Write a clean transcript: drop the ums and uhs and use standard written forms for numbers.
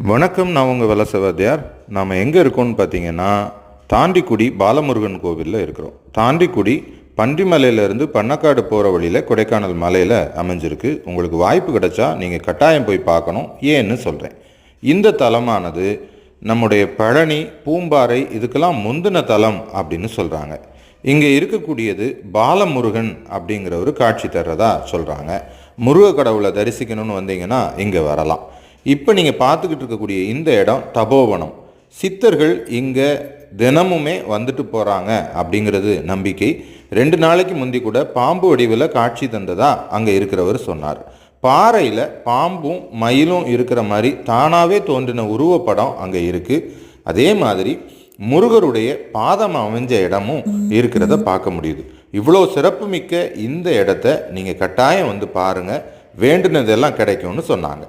வணக்கம், நான் உங்கள் வலசவாதியார். நாம் எங்கே இருக்கோம்னு பார்த்தீங்கன்னா, தாண்டிக்குடி பாலமுருகன் கோவிலில் இருக்கிறோம். தாண்டிக்குடி பன்றிமலையிலேருந்து பண்ணக்காடு போகிற வழியில் கொடைக்கானல் மலையில் அமைஞ்சிருக்கு. உங்களுக்கு வாய்ப்பு கிடைச்சா நீங்கள் கட்டாயம் போய் பார்க்கணும். ஏன்னு சொல்கிறேன். இந்த தலமானது நம்முடைய பழனி, பூம்பாறை இதுக்கெல்லாம் முந்தின தலம் அப்படின்னு சொல்கிறாங்க. இங்கே இருக்கக்கூடியது பாலமுருகன் அப்படிங்கிற ஒரு காட்சி தர்றதா சொல்கிறாங்க. முருக கடவுளை தரிசிக்கணும்னு வந்தீங்கன்னா இங்கே வரலாம். இப்போ நீங்கள் பார்த்துக்கிட்டு இருக்கக்கூடிய இந்த இடம் தபோவனம். சித்தர்கள் இங்கே தினமுமே வந்துட்டு போகிறாங்க அப்படிங்கிறது நம்பிக்கை. 2 நாளைக்கு முந்தி கூட பாம்பு வடிவில் காட்சி தந்ததா அங்கே இருக்கிறவர் சொன்னார். பாறையில் பாம்பும் மயிலும் இருக்கிற மாதிரி தானாகவே தோன்றின உருவப்படம் அங்கே இருக்குது. அதே மாதிரி முருகருடைய பாதம் அமைஞ்ச இடமும் இருக்கிறத பார்க்க முடியுது. இவ்வளோ சிறப்புமிக்க இந்த இடத்த நீங்கள் கட்டாயம் வந்து பாருங்கள். வேண்டுனதெல்லாம் கிடைக்கும்னு சொன்னாங்க.